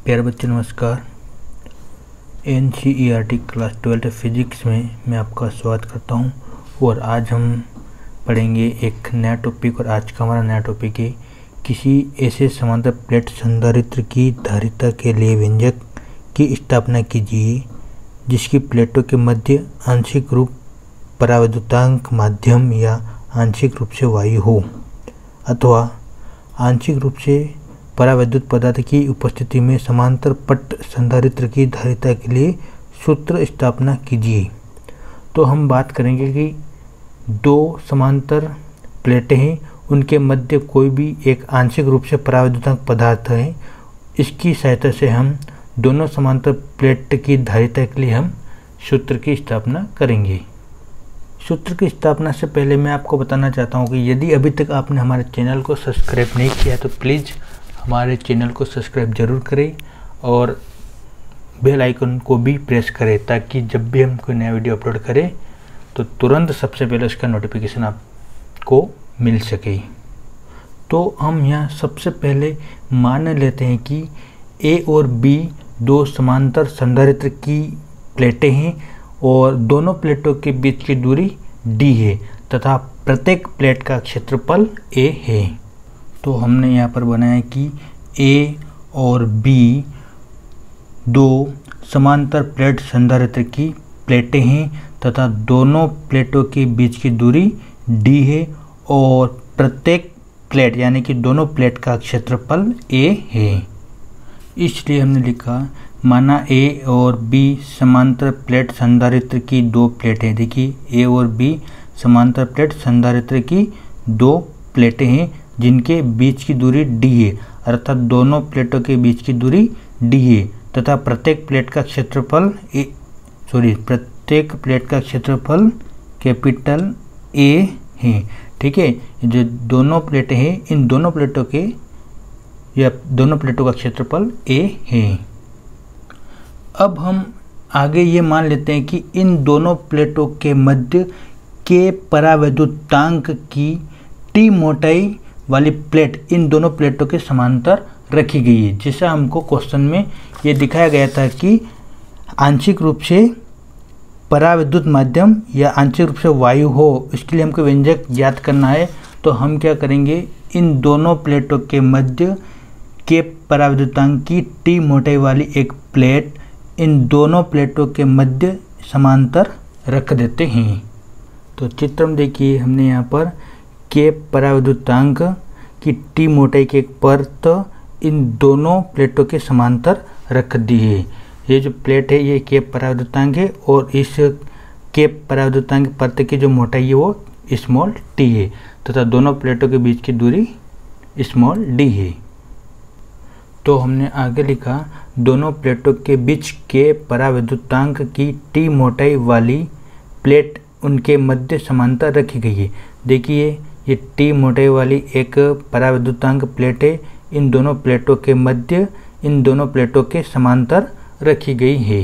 प्यारे बच्चे नमस्कार। NCERT क्लास 12 फिजिक्स में मैं आपका स्वागत करता हूं और आज हम पढ़ेंगे एक नया टॉपिक। और आज का हमारा नया टॉपिक है किसी ऐसे समांतर प्लेट संधारित्र की धारिता के लिए व्यंजक की स्थापना कीजिए जिसकी प्लेटों के मध्य आंशिक रूप परावैद्युतांक माध्यम या आंशिक रूप से वायु हो अथवा आंशिक रूप से परावैद्युत पदार्थ की उपस्थिति में समांतर पट संधारित्र की धारिता के लिए सूत्र स्थापना कीजिए। तो हम बात करेंगे कि दो समांतर प्लेटें हैं, उनके मध्य कोई भी एक आंशिक रूप से परावैद्युतांक पदार्थ है। इसकी सहायता से हम दोनों समांतर प्लेट की धारिता के लिए हम सूत्र की स्थापना करेंगे। सूत्र की स्थापना से पहले मैं आपको बताना चाहता हूँ कि यदि अभी तक आपने हमारे चैनल को सब्सक्राइब नहीं किया तो प्लीज़ हमारे चैनल को सब्सक्राइब जरूर करें और बेल आइकन को भी प्रेस करें ताकि जब भी हम कोई नया वीडियो अपलोड करें तो तुरंत सबसे पहले उसका नोटिफिकेशन आपको मिल सके। तो हम यहाँ सबसे पहले मान लेते हैं कि ए और बी दो समांतर संधारित्र की प्लेटें हैं और दोनों प्लेटों के बीच की दूरी d है तथा प्रत्येक प्लेट का क्षेत्रफल a है। तो हमने यहाँ पर बनाया कि A और B दो समांतर प्लेट संधारित्र की प्लेटें हैं तथा दोनों प्लेटों के बीच की दूरी d है और प्रत्येक प्लेट यानी कि दोनों प्लेट का क्षेत्रफल a है। इसलिए हमने लिखा माना A और B समांतर प्लेट संधारित्र की दो प्लेटें। देखिए A और B समांतर प्लेट संधारित्र की दो प्लेटें हैं जिनके बीच की दूरी d है, अर्थात दोनों प्लेटों के बीच की दूरी d है तथा प्रत्येक प्लेट का क्षेत्रफल कैपिटल A है। ठीक है, जो दोनों प्लेटें हैं इन दोनों प्लेटों का क्षेत्रफल A है। अब हम आगे ये मान लेते हैं कि इन दोनों प्लेटों के मध्य के परावैद्युतांक की T मोटाई वाली प्लेट इन दोनों प्लेटों के समांतर रखी गई है। जैसा हमको क्वेश्चन में ये दिखाया गया था कि आंशिक रूप से परावैद्युत माध्यम या आंशिक रूप से वायु हो, इसके लिए हमको व्यंजक ज्ञात करना है। तो हम क्या करेंगे, इन दोनों प्लेटों के मध्य के परावैद्युतांक की T मोटाई वाली एक प्लेट इन दोनों प्लेटों के मध्य समांतर रख देते हैं। तो चित्र में देखिए हमने यहाँ पर के परावैद्युतांक की T मोटाई की एक परत इन दोनों प्लेटों के समांतर रख दी है। ये जो प्लेट है ये के परावैद्युतांक है और इस के परावैद्युतांक परत की जो मोटाई है वो स्मॉल t है तथा दोनों प्लेटों के बीच की दूरी स्मॉल d है। तो हमने आगे लिखा दोनों प्लेटों के बीच के परावैद्युतांक की T मोटाई वाली प्लेट उनके मध्य समांतर रखी गई है। देखिए ये T मोटाई वाली एक परावैद्युतांक प्लेट है, इन दोनों प्लेटों के मध्य इन दोनों प्लेटों के समांतर रखी गई है।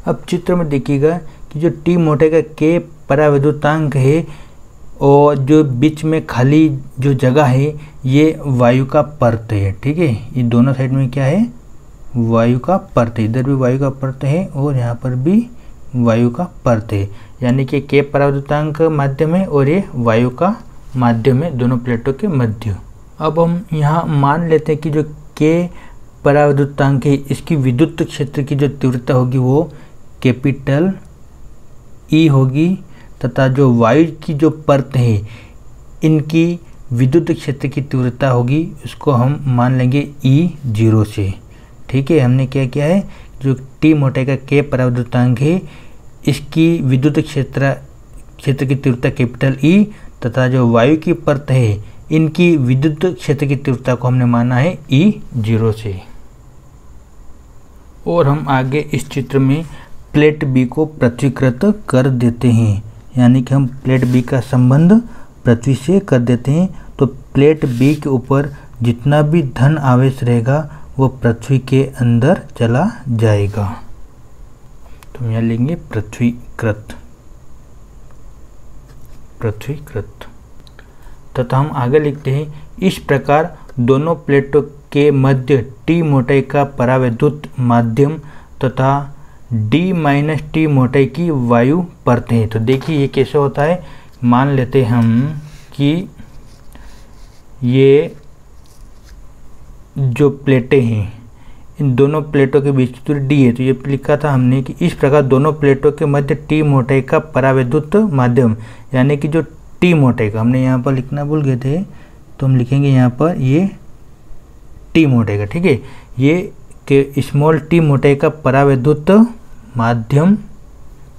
अब चित्र में देखिएगा कि जो T मोटाई का K परावैद्युतांक है और जो बीच में खाली जो जगह है ये वायु का परत है। ठीक है, ये दोनों साइड में क्या है, वायु का परत है। इधर भी वायु का परत है और यहाँ पर भी वायु का परत है, यानी कि K परावैद्युतांक माध्यम है और ये वायु का माध्यम है दोनों प्लेटों के मध्य। अब हम यहाँ मान लेते हैं कि जो K परावैद्युतांक है इसकी विद्युत क्षेत्र की जो तीव्रता होगी वो कैपिटल E होगी तथा जो वायु की जो परत है इनकी विद्युत क्षेत्र की तीव्रता होगी उसको हम मान लेंगे E0 से। ठीक है, हमने क्या किया है, जो T मोटाई का K परावैद्युतांक है इसकी विद्युत क्षेत्र की तीव्रता कैपिटल E तथा जो वायु की परत है इनकी विद्युत क्षेत्र की तीव्रता को हमने माना है E0 से। और हम आगे इस चित्र में प्लेट B को पृथ्वीकृत कर देते हैं, यानी कि हम प्लेट B का संबंध पृथ्वी से कर देते हैं। तो प्लेट B के ऊपर जितना भी धन आवेश रहेगा वो पृथ्वी के अंदर चला जाएगा। तो हम यहाँ लेंगे पृथ्वीकृत तथा हम आगे लिखते हैं इस प्रकार दोनों प्लेटों के मध्य टी मोटाई का परावैद्युत माध्यम तथा डी माइनस टी मोटाई की वायु परतें हैं। तो देखिए ये कैसे होता है, मान लेते हम कि ये जो प्लेटें हैं, इन दोनों प्लेटों के बीच की दूरी डी है। तो ये लिखा था हमने कि इस प्रकार दोनों प्लेटों के मध्य टी मोटाई का परावैद्युत माध्यम, यानी कि जो टी मोटाई का हमने यहाँ पर लिखना भूल गए थे, तो हम लिखेंगे यहाँ पर ये टी मोटाई का, ठीक है, ये के स्मॉल टी मोटाई का परावैद्युत माध्यम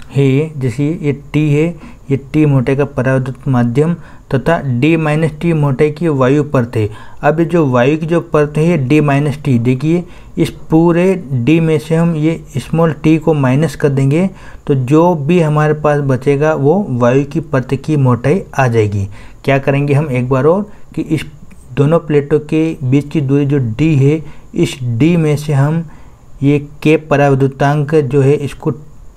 है। जैसे ये टी है, ये टी मोटाई का परावैद्युत माध्यम तथा डी माइनस टी मोटाई की वायु परत है। अब ये जो वायु की जो परत है डी माइनस टी, देखिए इस पूरे डी में से हम ये स्मॉल टी को माइनस कर देंगे तो जो भी हमारे पास बचेगा वो वायु की परत की मोटाई आ जाएगी। क्या करेंगे हम एक बार और कि इस दोनों प्लेटों के बीच की दूरी जो डी है, इस डी में से हम ये के परावैद्युतांक जो है इसको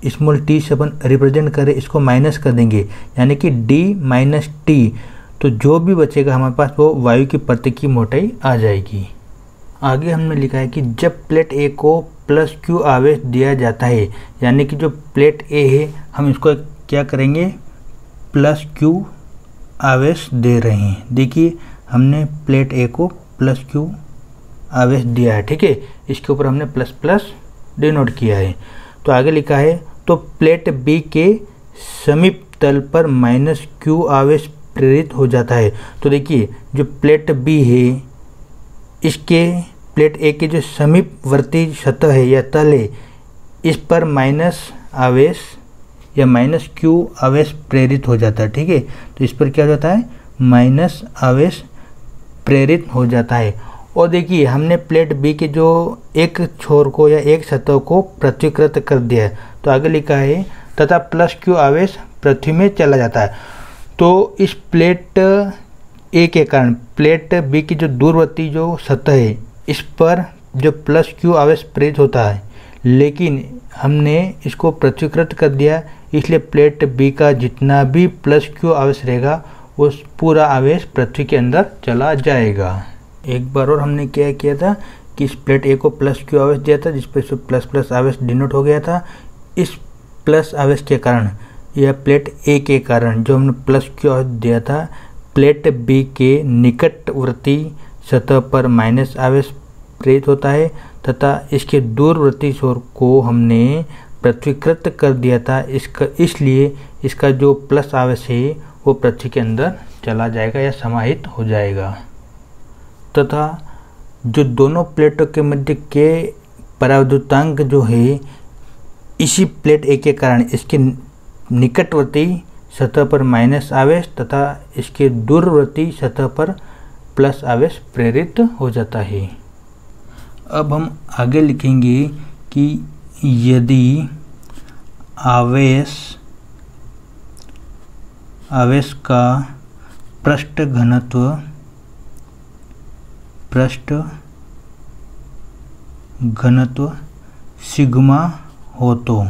स्मॉल टी से अपन रिप्रेजेंट करें, इसको माइनस कर देंगे, यानी कि डी माइनस टी। तो जो भी बचेगा हमारे पास वो वायु की परत की मोटाई आ जाएगी। आगे हमने लिखा है कि जब प्लेट ए को प्लस क्यू आवेश दिया जाता है, यानी कि जो प्लेट ए है हम इसको क्या करेंगे, प्लस क्यू आवेश दे रहे हैं। देखिए हमने प्लेट ए को प्लस क्यू आवेश दिया है, ठीक है, इसके ऊपर हमने प्लस प्लस डिनोट किया है। तो आगे लिखा है तो प्लेट बी के समीप तल पर माइनस क्यू आवेश प्रेरित हो जाता है। तो देखिए जो प्लेट बी है, इसके प्लेट ए के जो समीपवर्ती सतह है या तल है, इस पर माइनस आवेश या माइनस क्यू आवेश प्रेरित हो जाता है, ठीक है। तो इस पर क्या हो जाता है, माइनस आवेश प्रेरित हो जाता है। और देखिए हमने प्लेट बी के जो एक छोर को या एक सतह को पृथ्वीकृत कर दिया है। तो आगे लिखा है तथा प्लस क्यू आवेश पृथ्वी में चला जाता है। तो इस प्लेट ए के कारण प्लेट बी की जो दूरवर्ती जो सतह है, इस पर जो प्लस क्यू आवेश प्रेरित होता है, लेकिन हमने इसको पृथ्वीकृत कर दिया, इसलिए प्लेट बी का जितना भी प्लस क्यू आवेश रहेगा वो पूरा आवेश पृथ्वी के अंदर चला जाएगा। एक बार और हमने क्या किया था कि इस प्लेट ए को प्लस क्यू आवेश दिया था, जिस पर से प्लस प्लस आवेश डिनोट हो गया था। इस प्लस आवेश के कारण या प्लेट ए के कारण जो हमने प्लस क्यू आवेश दिया था, प्लेट बी के निकटवर्ती सतह पर माइनस आवेश प्रेरित होता है तथा इसके दूरवर्ती छोर को हमने पृथ्वीकृत कर दिया था। इसलिए इसका जो प्लस आवेश है वो पृथ्वी के अंदर चला जाएगा या समाहित हो जाएगा। तथा जो दोनों प्लेटों के मध्य के परावैद्युतांक जो है, इसी प्लेट ए के कारण इसके निकटवर्ती सतह पर माइनस आवेश तथा इसके दूरवर्ती सतह पर प्लस आवेश प्रेरित हो जाता है। अब हम आगे लिखेंगे कि यदि आवेश का पृष्ठ घनत्व सिग्मा हो, तो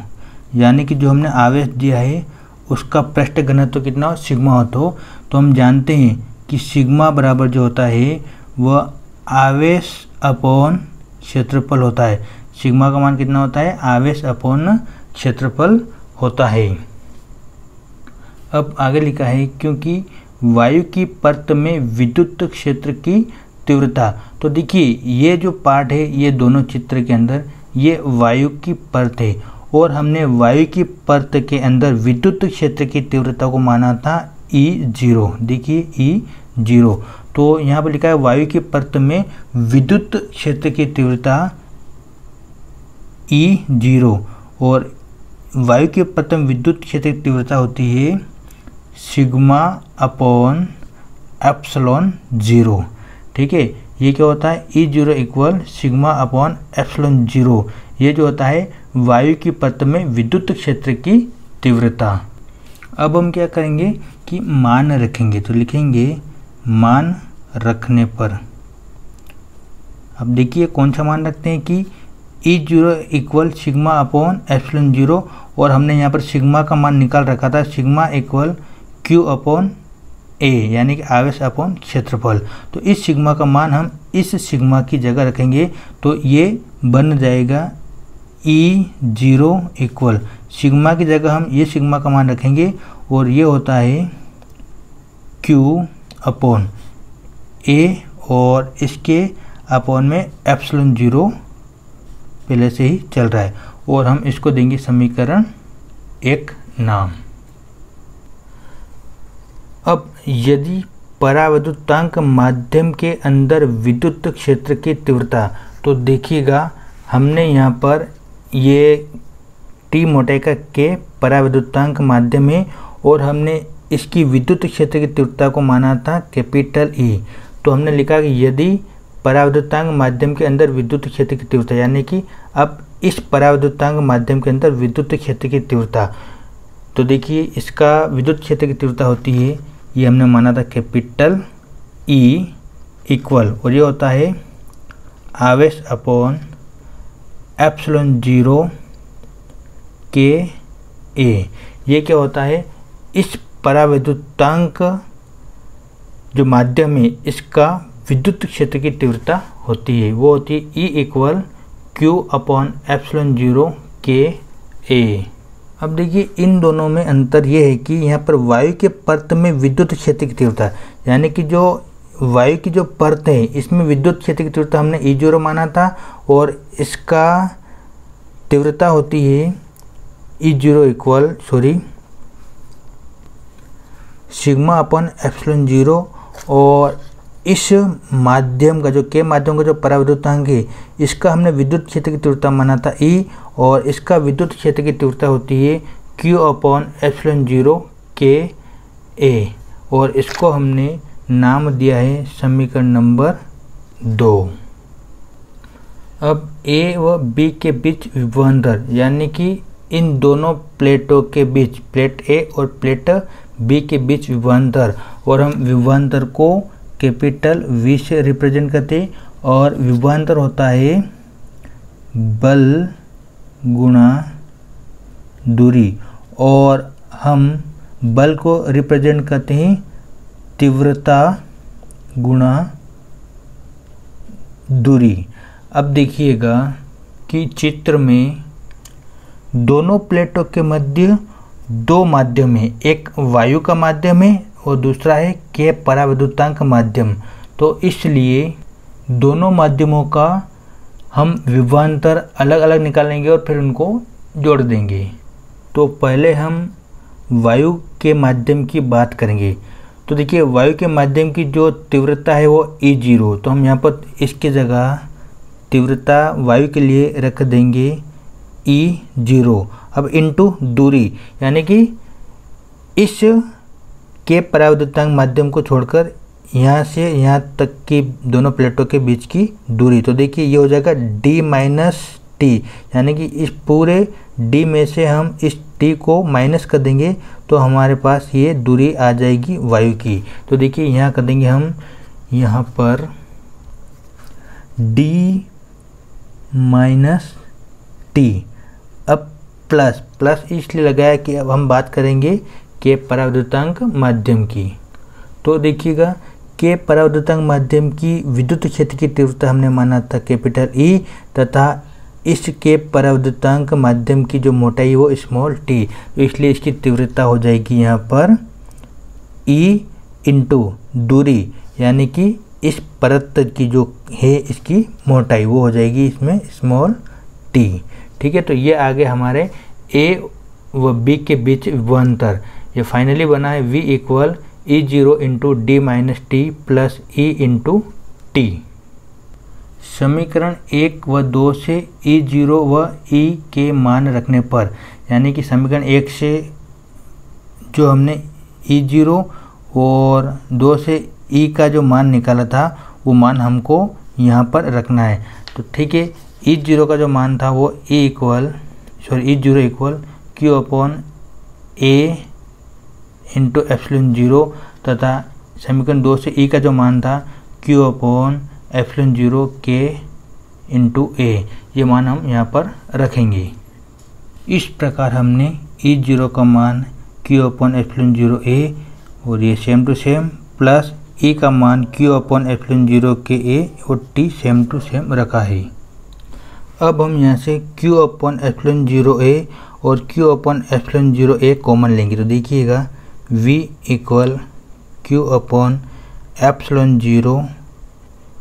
यानी कि जो हमने आवेश दिया है उसका पृष्ठ घनत्व कितना हो, सिग्मा हो। तो हम जानते हैं कि सिग्मा बराबर जो होता है वह आवेश अपॉन क्षेत्रफल होता है। सिग्मा का मान कितना होता है, आवेश अपॉन क्षेत्रफल होता है। अब आगे लिखा है क्योंकि वायु की परत में विद्युत क्षेत्र की तीव्रता। तो देखिए ये जो पार्ट है, ये दोनों चित्र के अंदर ये वायु की परत है और हमने वायु की परत के अंदर विद्युत क्षेत्र की तीव्रता को माना था E0। देखिए E0, तो यहाँ पर लिखा है वायु की परत में विद्युत क्षेत्र की तीव्रता E0 और वायु की परत में विद्युत क्षेत्र की तीव्रता होती है सिग्मा अपॉन एप्सिलॉन 0, ठीक है। ये क्या होता है, E0 equal sigma upon epsilon 0, ये जो होता है वायु की परत में विद्युत क्षेत्र की तीव्रता। अब हम क्या करेंगे कि मान रखेंगे, तो लिखेंगे मान रखने पर। अब देखिए कौन सा मान रखते हैं कि E0 equal sigma upon epsilon 0 और हमने यहाँ पर सिग्मा का मान निकाल रखा था, सिग्मा इक्वल Q अपॉन ए, यानी कि आवेश अपॉन क्षेत्रफल। तो इस सिग्मा का मान हम इस सिग्मा की जगह रखेंगे तो ये बन जाएगा E0 इक्वल सिग्मा की जगह हम ये सिग्मा का मान रखेंगे और ये होता है Q अपॉन A और इसके अपॉन में एप्सिलॉन 0 पहले से ही चल रहा है और हम इसको देंगे समीकरण 1 नाम। अब यदि परावैद्युतांक माध्यम के अंदर विद्युत क्षेत्र की तीव्रता, तो देखिएगा हमने यहाँ पर ये T मोटाई का K परावैद्युतांक माध्यम है और हमने इसकी विद्युत क्षेत्र की तीव्रता को माना था कैपिटल E। तो हमने लिखा कि यदि परावैद्युतांक माध्यम के अंदर विद्युत क्षेत्र की तीव्रता, यानी कि अब इस परावैद्युतांक माध्यम के अंदर विद्युत क्षेत्र की तीव्रता, तो देखिए इसका विद्युत क्षेत्र की तीव्रता होती है, ये हमने माना था कैपिटल E इक्वल, और ये होता है आवेश अपॉन एप्सिलॉन 0 के ए। ये क्या होता है, इस परावैद्युतांक जो माध्यम है इसका विद्युत क्षेत्र की तीव्रता होती है, वो होती है E equal Q upon epsilon 0 के ए। अब देखिए इन दोनों में अंतर ये है कि यहाँ पर वायु के परत में विद्युत क्षेत्र की तीव्रता, यानी कि जो वायु की जो परत है इसमें विद्युत क्षेत्र की तीव्रता हमने E0 माना था और इसका तीव्रता होती है E0 equal sigma upon epsilon 0, और इस माध्यम का जो के माध्यम का जो परावैद्युतांक है इसका हमने विद्युत क्षेत्र की तीव्रता माना था E, और इसका विद्युत क्षेत्र की तीव्रता होती है Q अपॉन एप्सिलॉन 0 के ए, और इसको हमने नाम दिया है समीकरण नंबर 2। अब A व B के बीच विभवांतर, यानी कि इन दोनों प्लेटों के बीच, प्लेट A और प्लेट B के बीच विभवांतर, और हम विभवांतर को कैपिटल V से रिप्रेजेंट करते हैं, और विभवांतर होता है बल गुणा दूरी, और हम बल को रिप्रेजेंट करते हैं तीव्रता गुणा दूरी। अब देखिएगा कि चित्र में दोनों प्लेटों के मध्य दो माध्यम है, एक वायु का माध्यम है और दूसरा है के परावैद्युतांक माध्यम। तो इसलिए दोनों माध्यमों का हम विभवांतर अलग अलग निकालेंगे और फिर उनको जोड़ देंगे। तो पहले हम वायु के माध्यम की बात करेंगे। तो देखिए वायु के माध्यम की जो तीव्रता है वो E0, तो हम यहाँ पर इसके जगह तीव्रता वायु के लिए रख देंगे E0। अब इनटू दूरी, यानी कि इस के परावैद्युतांक माध्यम को छोड़कर यहाँ से यहाँ तक की दोनों प्लेटों के बीच की दूरी, तो देखिए ये हो जाएगा D माइनस टी, यानी कि इस पूरे D में से हम इस T को माइनस कर देंगे तो हमारे पास ये दूरी आ जाएगी वायु की। तो देखिए यहाँ कर देंगे हम यहाँ पर D माइनस टी। अब प्लस प्लस इसलिए लगाया कि अब हम बात करेंगे के परावैद्युतांक माध्यम की। तो देखिएगा के परावैद्युतांक माध्यम की विद्युत क्षेत्र की तीव्रता हमने माना था कैपिटल E, तथा इस के परावैद्युतांक माध्यम की जो मोटाई है वो स्मॉल t, तो इसलिए इसकी तीव्रता हो जाएगी यहाँ पर E इंटू दूरी, यानी कि इस परत की जो है इसकी मोटाई वो हो जाएगी इसमें स्मॉल t। ठीक है, तो ये आगे हमारे A व B के बीच विभवांतर। ये फाइनली बना है V equal E0 into D minus T plus E into T. समीकरण 1 व 2 से E0 व E के मान रखने पर, यानी कि समीकरण 1 से जो हमने E0 और 2 से E का जो मान निकाला था वो मान हमको यहाँ पर रखना है। तो ठीक है, E0 का जो मान था वो E0 equal Q upon A into epsilon 0, तथा समीकरण 2 से E का जो मान था Q upon epsilon 0 K into A, ये मान हम यहाँ पर रखेंगे। इस प्रकार हमने E0 का मान Q अपॉन एप्सिलॉन 0 A और ये सेम टू सेम प्लस ई का मान Q/ε0 के ए और टी सेम टू सेम रखा है। अब हम यहाँ से Q/ε0a और Q/ε0a कॉमन लेंगे तो देखिएगा V = Q/ε0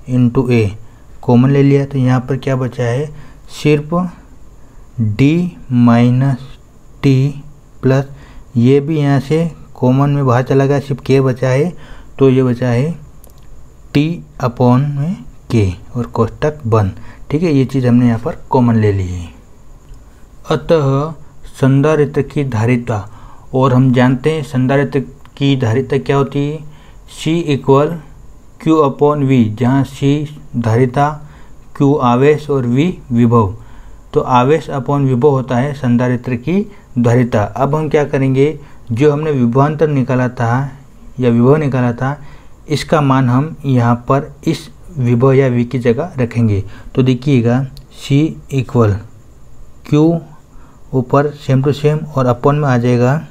इंटू ए कॉमन ले लिया तो यहाँ पर क्या बचा है, सिर्फ d माइनस टी प्लस ये भी यहाँ से कॉमन में बाहर चला गया, सिर्फ k बचा है तो ये बचा है T/k और कोष्टक बंद। ठीक है, ये चीज़ हमने यहाँ पर कॉमन ले ली है। अतः संधारित्र की धारिता, और हम जानते हैं संधारित्र की धारिता क्या होती है, C = Q/V, जहाँ C धारिता, Q आवेश और V विभव। तो आवेश अपॉन विभव होता है संधारित्र की धारिता। अब हम क्या करेंगे, जो हमने विभवांतर निकाला था या विभव निकाला था, इसका मान हम यहाँ पर इस विभव या V की जगह रखेंगे। तो देखिएगा C = Q ऊपर सेम टू सेम और अपॉन में आ जाएगा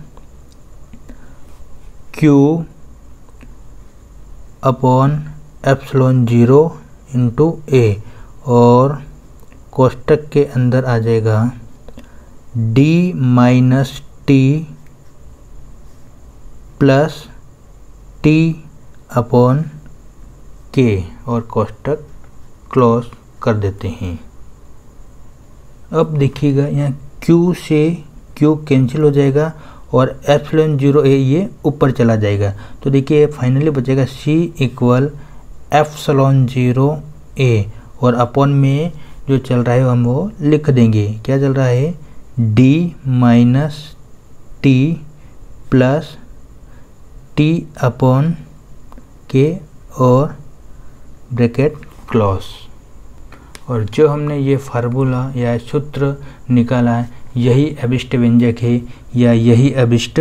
Q/ε0 इंटू ए और कोष्टक के अंदर आ जाएगा d minus T plus T/k और कोष्टक क्लोज कर देते हैं। अब देखिएगा यहाँ Q से Q कैंसिल हो जाएगा और ε0a ये ऊपर चला जाएगा तो देखिए फाइनली बचेगा C = ε0a और अपॉन में जो चल रहा है हम वो लिख देंगे। क्या चल रहा है, d minus T plus T/k और ब्रैकेट क्लोज। और जो हमने ये फार्मूला या सूत्र निकाला है यही अभिष्ट व्यंजक है या यही अभिष्ट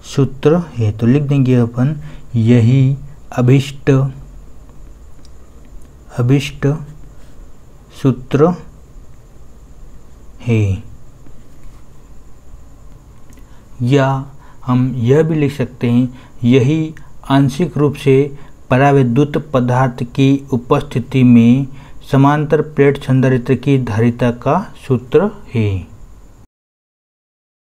सूत्र है। तो लिख देंगे अपन यही अभिष्ट सूत्र है। या हम यह भी लिख सकते हैं यही आंशिक रूप से परावैद्युत पदार्थ की उपस्थिति में समांतर प्लेट संधारित्र की धारिता का सूत्र है।